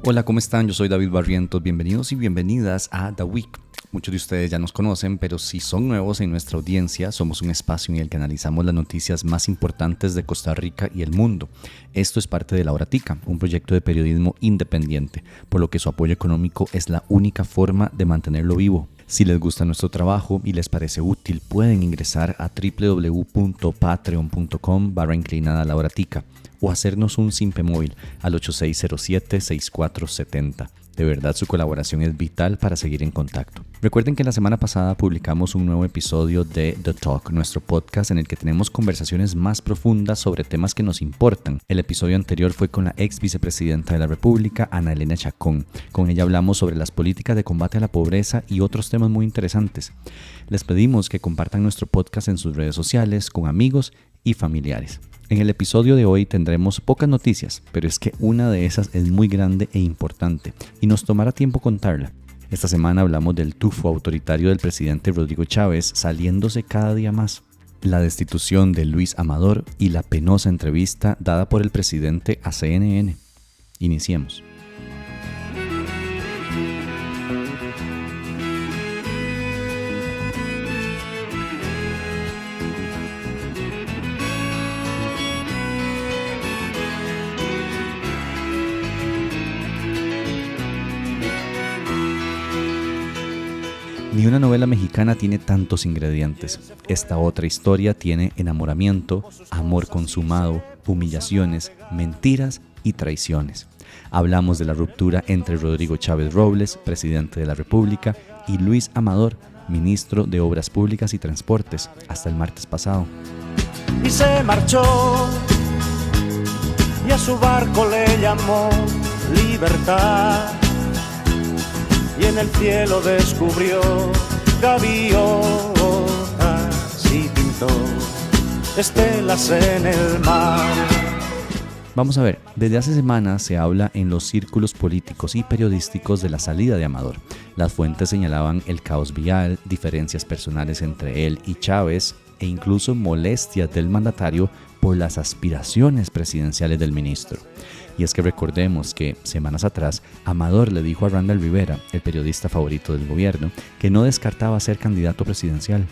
Hola, ¿cómo están? Yo soy David Barrientos. Bienvenidos y bienvenidas a The Week. Muchos de ustedes ya nos conocen, pero si son nuevos en nuestra audiencia, somos un espacio en el que analizamos las noticias más importantes de Costa Rica y el mundo. Esto es parte de La Hora Tica, un proyecto de periodismo independiente, por lo que su apoyo económico es la única forma de mantenerlo vivo. Si les gusta nuestro trabajo y les parece útil, pueden ingresar a www.patreon.com/La Hora Tica o hacernos un simpe móvil al 8607-6470. De verdad, su colaboración es vital para seguir en contacto. Recuerden que la semana pasada publicamos un nuevo episodio de The Talk, nuestro podcast en el que tenemos conversaciones más profundas sobre temas que nos importan. El episodio anterior fue con la ex vicepresidenta de la República, Ana Elena Chacón. Con ella hablamos sobre las políticas de combate a la pobreza y otros temas muy interesantes. Les pedimos que compartan nuestro podcast en sus redes sociales, con amigos y familiares. En el episodio de hoy tendremos pocas noticias, pero es que una de esas es muy grande e importante y nos tomará tiempo contarla. Esta semana hablamos del tufo autoritario del presidente Rodrigo Chávez saliéndose cada día más, la destitución de Luis Amador y la penosa entrevista dada por el presidente a CNN. Iniciemos. Ni una novela mexicana tiene tantos ingredientes. Esta otra historia tiene enamoramiento, amor consumado, humillaciones, mentiras y traiciones. Hablamos de la ruptura entre Rodrigo Chávez Robles, presidente de la República, y Luis Amador, ministro de Obras Públicas y Transportes, hasta el martes pasado. Y se marchó, y a su barco le llamó Libertad. Y en el cielo descubrió gaviotas y pintó estelas en el mar. Vamos a ver, desde hace semanas se habla en los círculos políticos y periodísticos de la salida de Amador. Las fuentes señalaban el caos vial, diferencias personales entre él y Chávez e incluso molestias del mandatario por las aspiraciones presidenciales del ministro. Y es que recordemos que semanas atrás Amador le dijo a Randall Rivera, el periodista favorito del gobierno, que no descartaba ser candidato presidencial.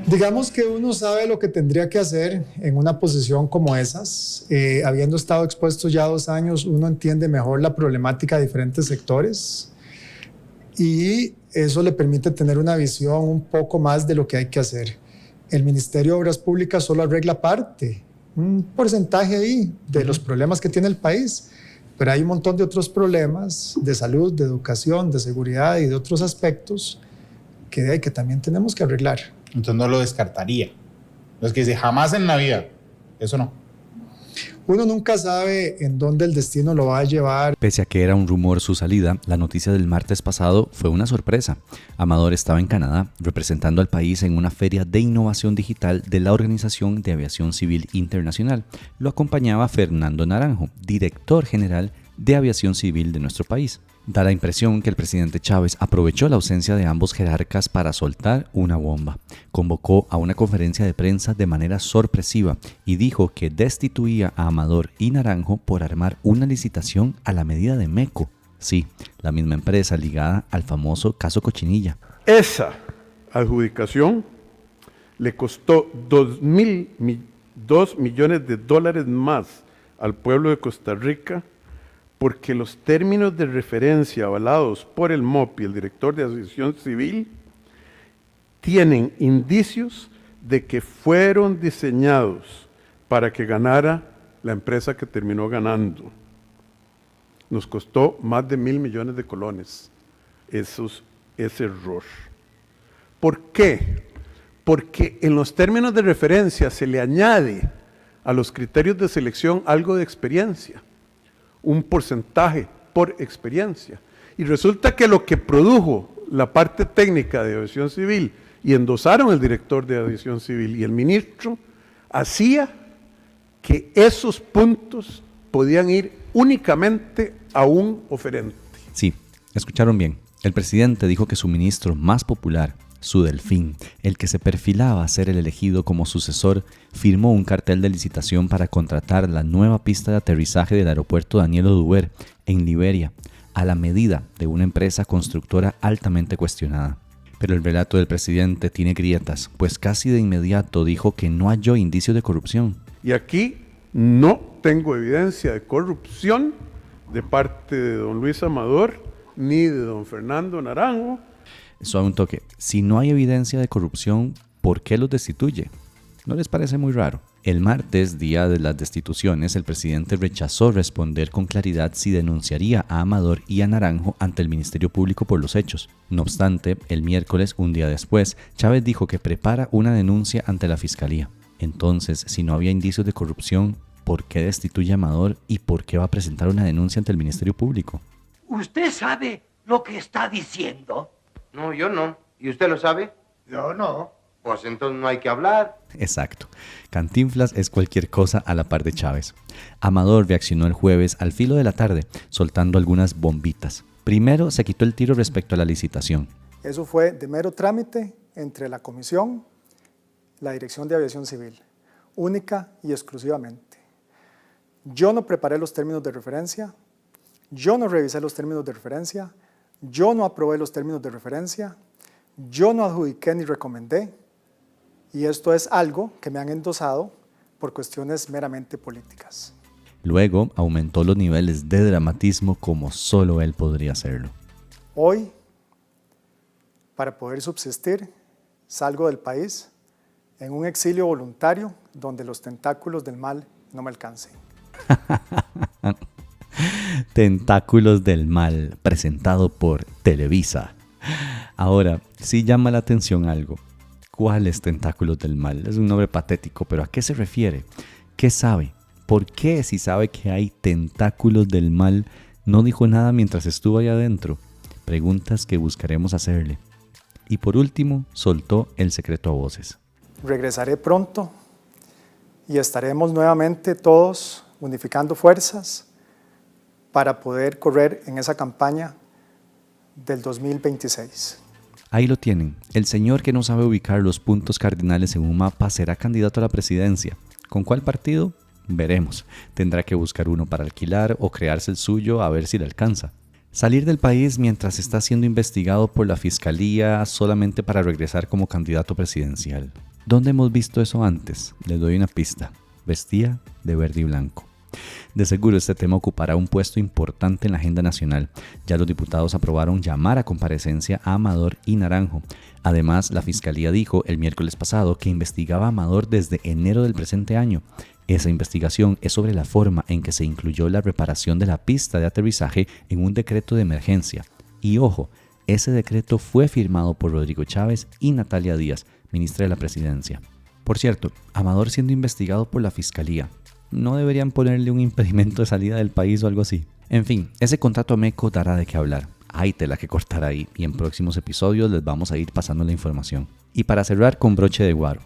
Digamos que uno sabe lo que tendría que hacer en una posición como esas. Habiendo estado expuesto ya 2 años, uno entiende mejor la problemática de diferentes sectores y eso le permite tener una visión un poco más de lo que hay que hacer. El Ministerio de Obras Públicas solo arregla parte, un porcentaje ahí de los problemas que tiene el país, pero hay un montón de otros problemas de salud, de educación, de seguridad y de otros aspectos que también tenemos que arreglar. Entonces no lo descartaría. Los que dice jamás en la vida, eso no. Uno nunca sabe en dónde el destino lo va a llevar. Pese a que era un rumor su salida, la noticia del martes pasado fue una sorpresa. Amador estaba en Canadá representando al país en una feria de innovación digital de la Organización de Aviación Civil Internacional. Lo acompañaba Fernando Naranjo, director general de Aviación Civil de nuestro país. Da la impresión que el presidente Chávez aprovechó la ausencia de ambos jerarcas para soltar una bomba. Convocó a una conferencia de prensa de manera sorpresiva y dijo que destituía a Amador y Naranjo por armar una licitación a la medida de MECO. Sí, la misma empresa ligada al famoso caso Cochinilla. Esa adjudicación le costó $2 millones más al pueblo de Costa Rica, porque los términos de referencia avalados por el MOP y el director de Aviación Civil tienen indicios de que fueron diseñados para que ganara la empresa que terminó ganando. Nos costó más de 1.000 millones de colones ese error. ¿Por qué? Porque en los términos de referencia se le añade a los criterios de selección algo de experiencia, un porcentaje por experiencia. Y resulta que lo que produjo la parte técnica de aviación civil y endosaron el director de aviación civil y el ministro, hacía que esos puntos podían ir únicamente a un oferente. Sí, escucharon bien. El presidente dijo que su ministro más popular, su delfín, el que se perfilaba a ser el elegido como sucesor, firmó un cartel de licitación para contratar la nueva pista de aterrizaje del aeropuerto Daniel Oduber en Liberia, a la medida de una empresa constructora altamente cuestionada. Pero el relato del presidente tiene grietas, pues casi de inmediato dijo que no halló indicios de corrupción. Y aquí no tengo evidencia de corrupción de parte de don Luis Amador ni de don Fernando Naranjo. Suave un toque. Si no hay evidencia de corrupción, ¿por qué los destituye? ¿No les parece muy raro? El martes, día de las destituciones, el presidente rechazó responder con claridad si denunciaría a Amador y a Naranjo ante el Ministerio Público por los hechos. No obstante, el miércoles, un día después, Chávez dijo que prepara una denuncia ante la Fiscalía. Entonces, si no había indicios de corrupción, ¿por qué destituye a Amador y por qué va a presentar una denuncia ante el Ministerio Público? ¿Usted sabe lo que está diciendo? No, yo no. ¿Y usted lo sabe? Yo no. Pues entonces no hay que hablar. Exacto. Cantinflas es cualquier cosa a la par de Chávez. Amador reaccionó el jueves al filo de la tarde, soltando algunas bombitas. Primero se quitó el tiro respecto a la licitación. Eso fue de mero trámite entre la Comisión, la Dirección de Aviación Civil, única y exclusivamente. Yo no preparé los términos de referencia, yo no revisé los términos de referencia, yo no aprobé los términos de referencia, yo no adjudiqué ni recomendé, y esto es algo que me han endosado por cuestiones meramente políticas. Luego aumentó los niveles de dramatismo como solo él podría hacerlo. Hoy, para poder subsistir, salgo del país en un exilio voluntario donde los tentáculos del mal no me alcancen. Tentáculos del Mal, presentado por Televisa. Ahora, sí llama la atención algo. ¿Cuáles Tentáculos del Mal? Es un nombre patético, pero ¿a qué se refiere? ¿Qué sabe? ¿Por qué, si sabe que hay tentáculos del mal, no dijo nada mientras estuvo ahí adentro? Preguntas que buscaremos hacerle. Y por último, soltó el secreto a voces. Regresaré pronto y estaremos nuevamente todos unificando fuerzas para poder correr en esa campaña del 2026. Ahí lo tienen. El señor que no sabe ubicar los puntos cardinales en un mapa será candidato a la presidencia. ¿Con cuál partido? Veremos. Tendrá que buscar uno para alquilar o crearse el suyo a ver si le alcanza. Salir del país mientras está siendo investigado por la Fiscalía solamente para regresar como candidato presidencial. ¿Dónde hemos visto eso antes? Les doy una pista. Vestía de verde y blanco. De seguro este tema ocupará un puesto importante en la agenda nacional. Ya los diputados aprobaron llamar a comparecencia a Amador y Naranjo. Además, la Fiscalía dijo el miércoles pasado que investigaba a Amador desde enero del presente año. Esa investigación es sobre la forma en que se incluyó la reparación de la pista de aterrizaje en un decreto de emergencia. Y ojo, ese decreto fue firmado por Rodrigo Chávez y Natalia Díaz, ministra de la Presidencia. Por cierto, Amador siendo investigado por la Fiscalía, ¿no deberían ponerle un impedimento de salida del país o algo así? En fin, ese contrato ameco dará de qué hablar. Hay tela que cortar ahí y en próximos episodios les vamos a ir pasando la información. Y para cerrar con broche de oro,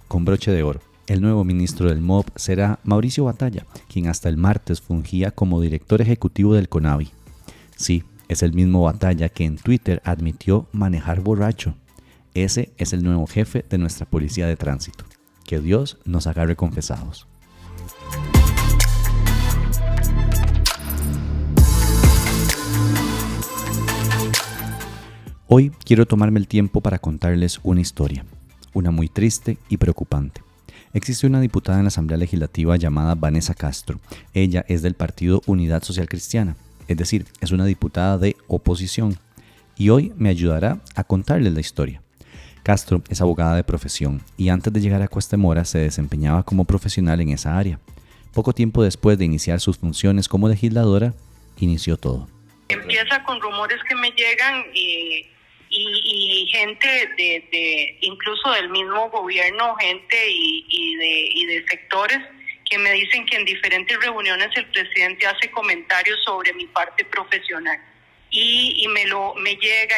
con broche de oro. El nuevo ministro del MOP será Mauricio Batalla, quien hasta el martes fungía como director ejecutivo del CONAVI. Sí, es el mismo Batalla que en Twitter admitió manejar borracho. Ese es el nuevo jefe de nuestra policía de tránsito. Que Dios nos agarre confesados. Hoy quiero tomarme el tiempo para contarles una historia, una muy triste y preocupante. Existe una diputada en la Asamblea Legislativa llamada Vanessa Castro. Ella es del partido Unidad Social Cristiana, es decir, es una diputada de oposición. Y hoy me ayudará a contarles la historia. Castro es abogada de profesión y antes de llegar a Cuestemora se desempeñaba como profesional en esa área. Poco tiempo después de iniciar sus funciones como legisladora, inició todo. Empieza con rumores que me llegan y gente de incluso del mismo gobierno, gente y de sectores que me dicen que en diferentes reuniones el presidente hace comentarios sobre mi parte profesional y me llega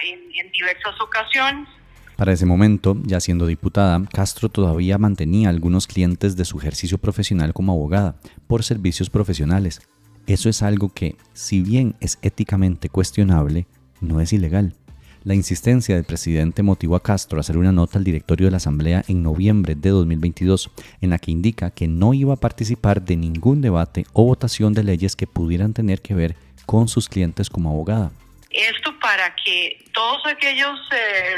en diversas ocasiones. Para ese momento, ya siendo diputada, Castro todavía mantenía algunos clientes de su ejercicio profesional como abogada por servicios profesionales. Eso es algo que, si bien es éticamente cuestionable, no es ilegal. La insistencia del presidente motivó a Castro a hacer una nota al directorio de la Asamblea en noviembre de 2022, en la que indica que no iba a participar de ningún debate o votación de leyes que pudieran tener que ver con sus clientes como abogada. Esto para que todos aquellos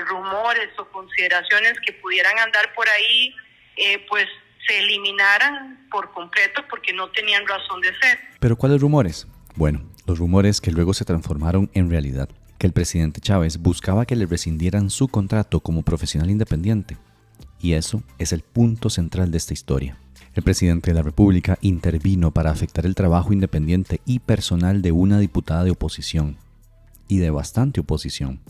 rumores o consideraciones que pudieran andar por ahí, pues se eliminaran por completo porque no tenían razón de ser. ¿Pero cuáles rumores? Bueno, los rumores que luego se transformaron en realidad, que el presidente Chávez buscaba que le rescindieran su contrato como profesional independiente. Y eso es el punto central de esta historia. El presidente de la República intervino para afectar el trabajo independiente y personal de una diputada de oposición. Y de bastante oposición.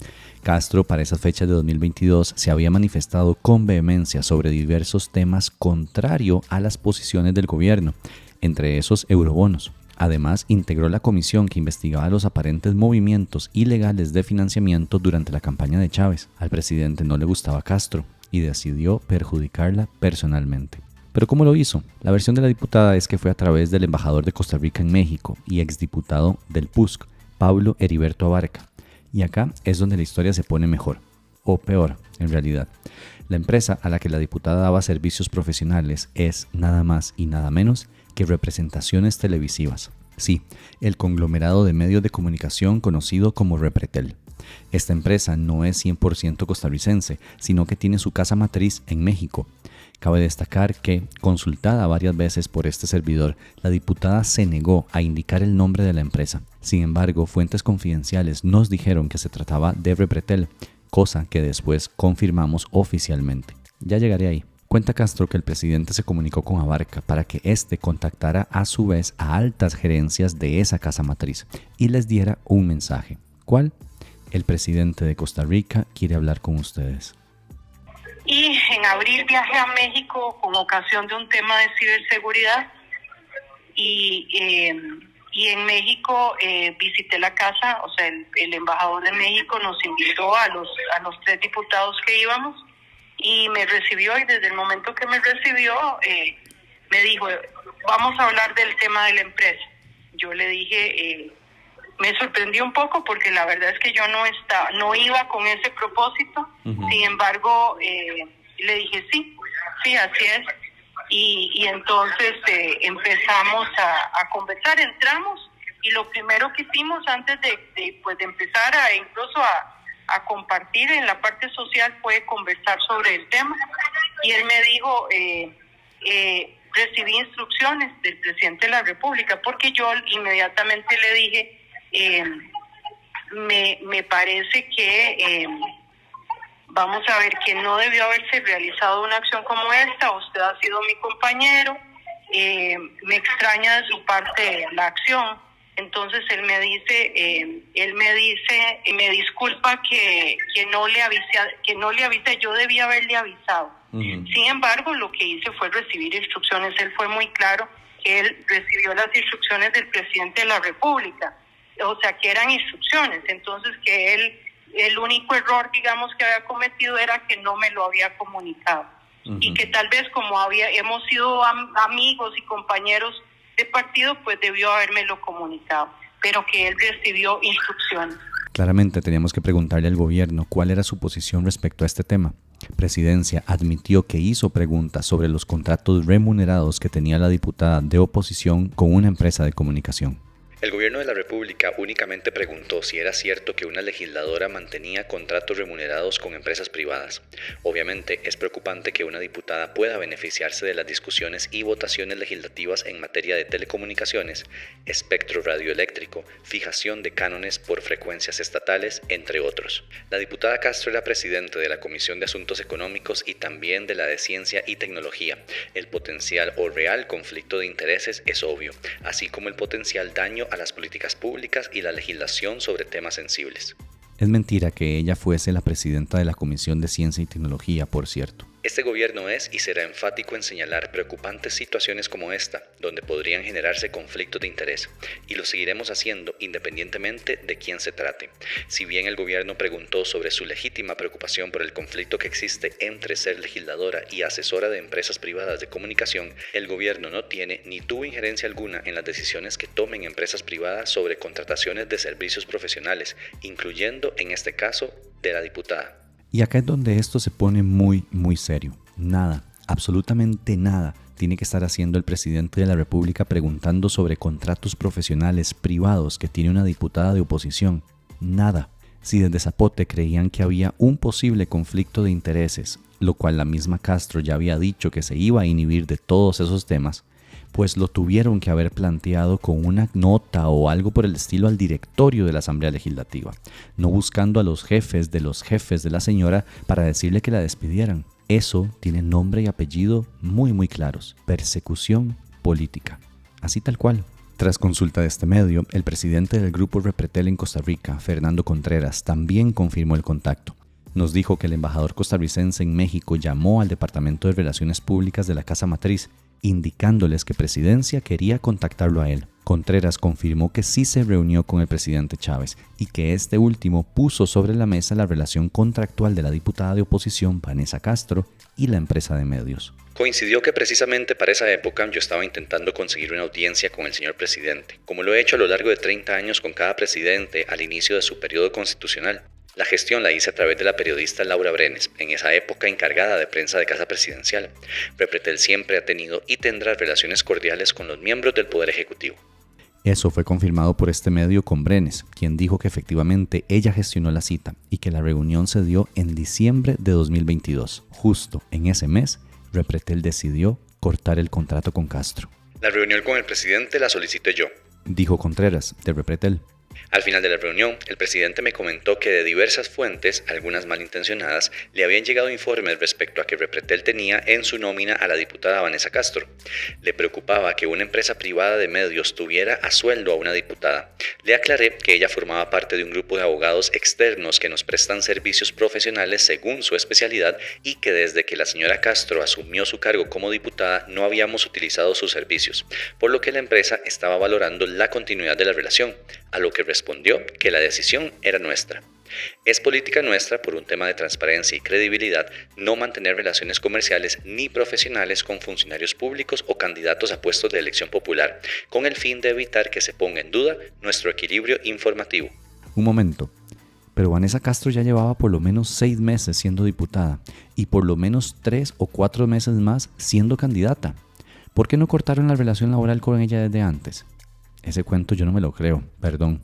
Castro, para esas fechas de 2022, se había manifestado con vehemencia sobre diversos temas contrario a las posiciones del gobierno, entre esos eurobonos. Además, integró la comisión que investigaba los aparentes movimientos ilegales de financiamiento durante la campaña de Chávez. Al presidente no le gustaba Castro y decidió perjudicarla personalmente. ¿Pero cómo lo hizo? La versión de la diputada es que fue a través del embajador de Costa Rica en México y exdiputado del PUSC, Pablo Heriberto Abarca. Y acá es donde la historia se pone mejor, o peor, en realidad. La empresa a la que la diputada daba servicios profesionales es nada más y nada menos que Representaciones Televisivas. Sí, el conglomerado de medios de comunicación conocido como Repretel. Esta empresa no es 100% costarricense, sino que tiene su casa matriz en México. Cabe destacar que, consultada varias veces por este servidor, la diputada se negó a indicar el nombre de la empresa. Sin embargo, fuentes confidenciales nos dijeron que se trataba de Repretel, cosa que después confirmamos oficialmente. Ya llegaré ahí. Cuenta Castro que el presidente se comunicó con Abarca para que éste contactara a su vez a altas gerencias de esa casa matriz y les diera un mensaje. ¿Cuál? El presidente de Costa Rica quiere hablar con ustedes. Y en abril viajé a México con ocasión de un tema de ciberseguridad y en México visité la casa, o sea, el embajador de México nos invitó a los 3 diputados que íbamos y me recibió, y desde el momento que me recibió me dijo, vamos a hablar del tema de la empresa. Yo le dije, me sorprendió un poco porque la verdad es que yo no iba con ese propósito. Sin embargo, le dije sí, así es. Y entonces empezamos a conversar, entramos, y lo primero que hicimos antes de empezar incluso a compartir en la parte social fue conversar sobre el tema. Y él me dijo, recibí instrucciones del presidente de la República, porque yo inmediatamente le dije, me parece que vamos a ver, que no debió haberse realizado una acción como esta. Usted ha sido mi compañero, me extraña de su parte la acción. Entonces él me dice, me disculpa que no le avise, yo debía haberle avisado. Sin embargo, lo que hice fue recibir instrucciones. Él fue muy claro que él recibió las instrucciones del presidente de la República, o sea, que eran instrucciones. Entonces, que él, el único error, digamos, que había cometido era que no me lo había comunicado. Y que tal vez como hemos sido amigos y compañeros de partido, pues debió habérmelo comunicado, pero que él recibió instrucciones. Claramente teníamos que preguntarle al gobierno cuál era su posición respecto a este tema. Presidencia admitió que hizo preguntas sobre los contratos remunerados que tenía la diputada de oposición con una empresa de comunicación. El gobierno de la República únicamente preguntó si era cierto que una legisladora mantenía contratos remunerados con empresas privadas. Obviamente es preocupante que una diputada pueda beneficiarse de las discusiones y votaciones legislativas en materia de telecomunicaciones, espectro radioeléctrico, fijación de cánones por frecuencias estatales, entre otros. La diputada Castro era presidente de la Comisión de Asuntos Económicos y también de la de Ciencia y Tecnología. El potencial o real conflicto de intereses es obvio, así como el potencial daño a las políticas públicas y la legislación sobre temas sensibles. Es mentira que ella fuese la presidenta de la Comisión de Ciencia y Tecnología, por cierto. Este gobierno es y será enfático en señalar preocupantes situaciones como esta, donde podrían generarse conflictos de interés, y lo seguiremos haciendo independientemente de quién se trate. Si bien el gobierno preguntó sobre su legítima preocupación por el conflicto que existe entre ser legisladora y asesora de empresas privadas de comunicación, el gobierno no tiene ni tuvo injerencia alguna en las decisiones que tomen empresas privadas sobre contrataciones de servicios profesionales, incluyendo en este caso de la diputada. Y acá es donde esto se pone muy, muy serio. Nada, absolutamente nada, tiene que estar haciendo el presidente de la República preguntando sobre contratos profesionales privados que tiene una diputada de oposición? Nada. Si desde Zapote creían que había un posible conflicto de intereses, lo cual la misma Castro ya había dicho que se iba a inhibir de todos esos temas, pues lo tuvieron que haber planteado con una nota o algo por el estilo al directorio de la Asamblea Legislativa, no buscando a los jefes de la señora para decirle que la despidieran. Eso tiene nombre y apellido muy claros: persecución política. Así tal cual. Tras consulta de este medio, el presidente del grupo Repretel en Costa Rica, Fernando Contreras, también confirmó el contacto. Nos dijo que el embajador costarricense en México llamó al Departamento de Relaciones Públicas de la Casa Matriz, indicándoles que Presidencia quería contactarlo a él. Contreras confirmó que sí se reunió con el presidente Chávez y que este último puso sobre la mesa la relación contractual de la diputada de oposición Vanessa Castro y la empresa de medios. Coincidió que precisamente para esa época yo estaba intentando conseguir una audiencia con el señor presidente, como lo he hecho a lo largo de 30 años con cada presidente al inicio de su periodo constitucional. La gestión la hice a través de la periodista Laura Brenes, en esa época encargada de prensa de Casa Presidencial. Repretel siempre ha tenido y tendrá relaciones cordiales con los miembros del Poder Ejecutivo. Eso fue confirmado por este medio con Brenes, quien dijo que efectivamente ella gestionó la cita y que la reunión se dio en diciembre de 2022. Justo en ese mes, Repretel decidió cortar el contrato con Castro. La reunión con el presidente la solicité yo, dijo Contreras, de Repretel. Al final de la reunión, el presidente me comentó que de diversas fuentes, algunas malintencionadas, le habían llegado informes respecto a que Repretel tenía en su nómina a la diputada Vanessa Castro. Le preocupaba que una empresa privada de medios tuviera a sueldo a una diputada. Le aclaré que ella formaba parte de un grupo de abogados externos que nos prestan servicios profesionales según su especialidad y que desde que la señora Castro asumió su cargo como diputada no habíamos utilizado sus servicios, por lo que la empresa estaba valorando la continuidad de la relación, a lo que respondió que la decisión era nuestra. Es política nuestra, por un tema de transparencia y credibilidad, no mantener relaciones comerciales ni profesionales con funcionarios públicos o candidatos a puestos de elección popular, con el fin de evitar que se ponga en duda nuestro equilibrio informativo. Un momento, pero Vanessa Castro ya llevaba por lo menos 6 meses siendo diputada y por lo menos 3 o 4 meses más siendo candidata. ¿Por qué no cortaron la relación laboral con ella desde antes? Ese cuento yo no me lo creo, perdón.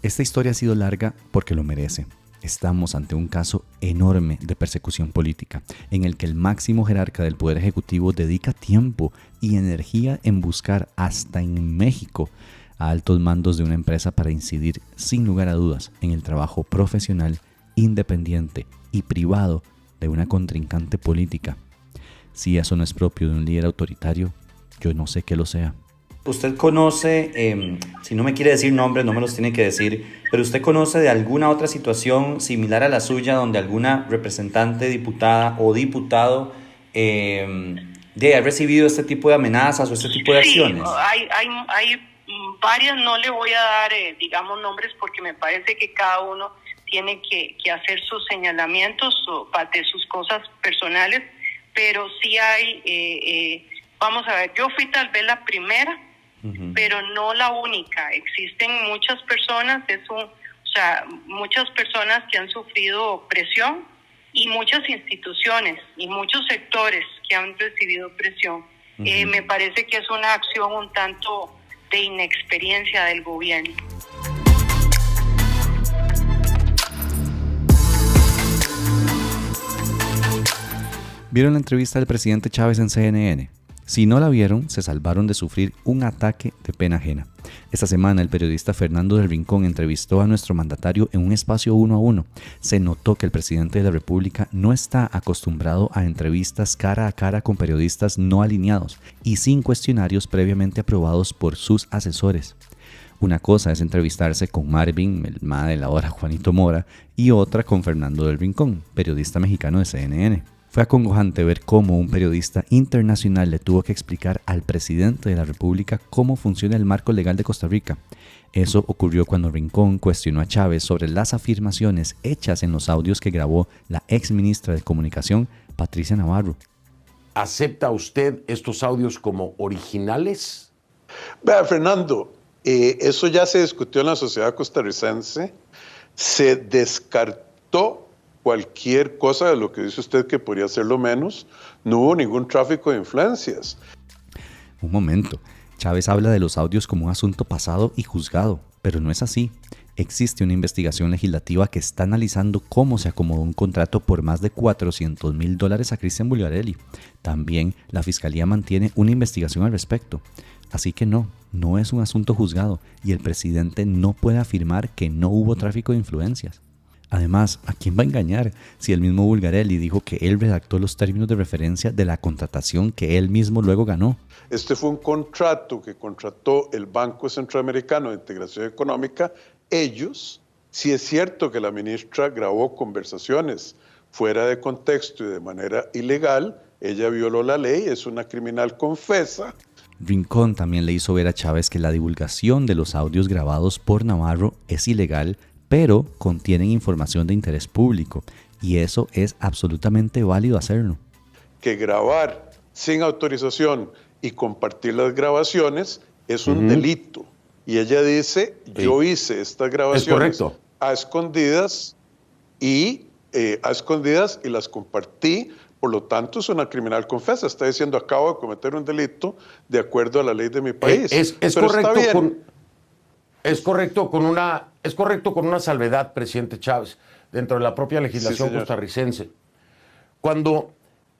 Esta historia ha sido larga porque lo merece. Estamos ante un caso enorme de persecución política, en el que el máximo jerarca del Poder Ejecutivo dedica tiempo y energía en buscar hasta en México a altos mandos de una empresa para incidir sin lugar a dudas en el trabajo profesional, independiente y privado de una contrincante política. Si eso no es propio de un líder autoritario, yo no sé qué lo sea. Usted conoce, si no me quiere decir nombres, no me los tiene que decir, pero usted conoce de alguna otra situación similar a la suya donde alguna representante, diputada o diputado ha recibido este tipo de amenazas o este tipo de acciones. Sí, hay varias, no le voy a dar, nombres porque me parece que cada uno tiene que hacer sus señalamientos de sus cosas personales, pero sí hay, vamos a ver, yo fui tal vez la primera, pero no la única. Existen muchas personas, muchas personas que han sufrido presión y muchas instituciones y muchos sectores que han recibido presión. Me parece que es una acción un tanto de inexperiencia del gobierno. ¿Vieron la entrevista del presidente Chávez en CNN? Si no la vieron, se salvaron de sufrir un ataque de pena ajena. Esta semana el periodista Fernando del Rincón entrevistó a nuestro mandatario en un espacio 1 a 1. Se notó que el presidente de la República no está acostumbrado a entrevistas cara a cara con periodistas no alineados y sin cuestionarios previamente aprobados por sus asesores. Una cosa es entrevistarse con Marvin, el ma de la hora Juanito Mora, y otra con Fernando del Rincón, periodista mexicano de CNN. Fue acongojante ver cómo un periodista internacional le tuvo que explicar al presidente de la República cómo funciona el marco legal de Costa Rica. Eso ocurrió cuando Rincón cuestionó a Chávez sobre las afirmaciones hechas en los audios que grabó la ex ministra de Comunicación, Patricia Navarro. ¿Acepta usted estos audios como originales? Vea, Fernando, eso ya se discutió en la sociedad costarricense. Se descartó cualquier cosa de lo que dice usted que podría ser lo menos. No hubo ningún tráfico de influencias. Un momento, Chávez habla de los audios como un asunto pasado y juzgado, pero no es así. Existe una investigación legislativa que está analizando cómo se acomodó un contrato por más de $400,000 a Cristian Bulgarelli. También la Fiscalía mantiene una investigación al respecto. Así que no es un asunto juzgado y el presidente no puede afirmar que no hubo tráfico de influencias. Además, ¿a quién va a engañar si el mismo Bulgarelli dijo que él redactó los términos de referencia de la contratación que él mismo luego ganó? Este fue un contrato que contrató el Banco Centroamericano de Integración Económica. Ellos, sí es cierto que la ministra grabó conversaciones fuera de contexto y de manera ilegal, ella violó la ley, es una criminal confesa. Rincón también le hizo ver a Chávez que la divulgación de los audios grabados por Navarro es ilegal, pero contienen información de interés público, y eso es absolutamente válido hacerlo. Que grabar sin autorización y compartir las grabaciones es un delito. Y ella dice, yo hice estas grabaciones a escondidas y las compartí, por lo tanto es una criminal confesa. Está diciendo, acabo de cometer un delito de acuerdo a la ley de mi país. Es correcto con una salvedad, presidente Chávez, dentro de la propia legislación costarricense. Cuando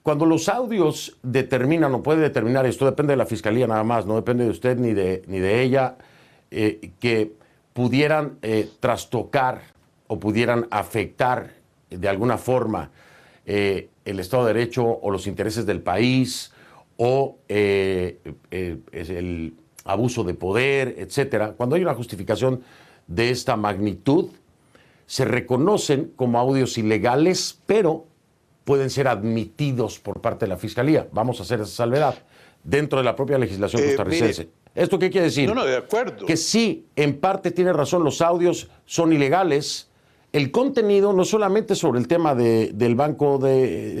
los audios determinan o puede determinar, esto depende de la Fiscalía nada más, no depende de usted ni de ella, que pudieran trastocar o pudieran afectar de alguna forma el Estado de Derecho o los intereses del país o el abuso de poder, etcétera. Cuando hay una justificación de esta magnitud, se reconocen como audios ilegales, pero pueden ser admitidos por parte de la Fiscalía. Vamos a hacer esa salvedad dentro de la propia legislación costarricense. ¿Esto qué quiere decir? No, de acuerdo. Que sí, en parte tiene razón, los audios son ilegales. El contenido no solamente sobre el tema del Banco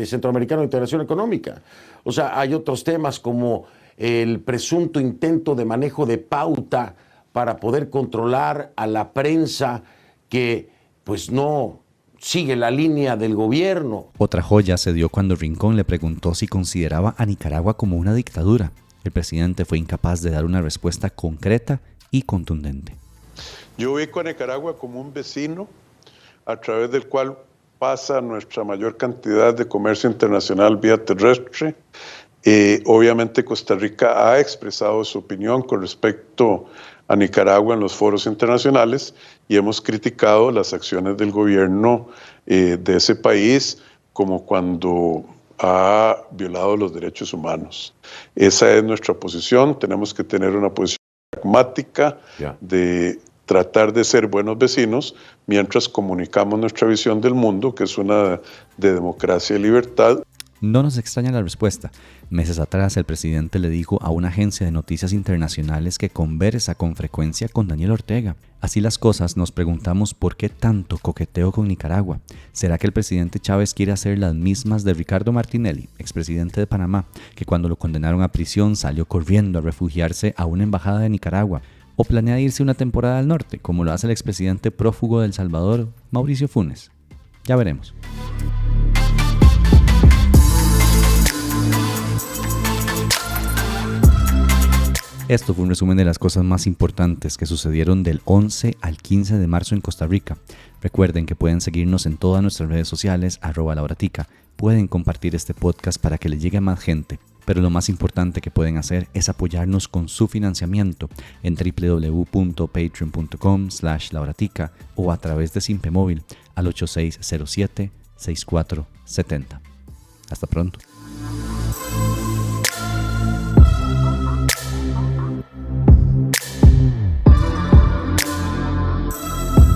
Centroamericano de Integración Económica. O sea, hay otros temas como el presunto intento de manejo de pauta para poder controlar a la prensa que pues no sigue la línea del gobierno. Otra joya se dio cuando Rincón le preguntó si consideraba a Nicaragua como una dictadura. El presidente fue incapaz de dar una respuesta concreta y contundente. Yo ubico a Nicaragua como un vecino a través del cual pasa nuestra mayor cantidad de comercio internacional vía terrestre. Obviamente Costa Rica ha expresado su opinión con respecto a Nicaragua en los foros internacionales y hemos criticado las acciones del gobierno de ese país, como cuando ha violado los derechos humanos. Esa es nuestra posición. Tenemos que tener una posición pragmática de tratar de ser buenos vecinos mientras comunicamos nuestra visión del mundo, que es una de democracia y libertad. No nos extraña la respuesta. Meses atrás el presidente le dijo a una agencia de noticias internacionales que conversa con frecuencia con Daniel Ortega. Así las cosas, nos preguntamos por qué tanto coqueteo con Nicaragua. ¿Será que el presidente Chávez quiere hacer las mismas de Ricardo Martinelli, expresidente de Panamá, que cuando lo condenaron a prisión salió corriendo a refugiarse a una embajada de Nicaragua? ¿O planea irse una temporada al norte, como lo hace el expresidente prófugo de El Salvador, Mauricio Funes? Ya veremos. Esto fue un resumen de las cosas más importantes que sucedieron del 11 al 15 de marzo en Costa Rica. Recuerden que pueden seguirnos en todas nuestras redes sociales, @lauratica. Pueden compartir este podcast para que le llegue a más gente. Pero lo más importante que pueden hacer es apoyarnos con su financiamiento en www.patreon.com/lauratica o a través de Simpe Móvil al 8607-6470. Hasta pronto.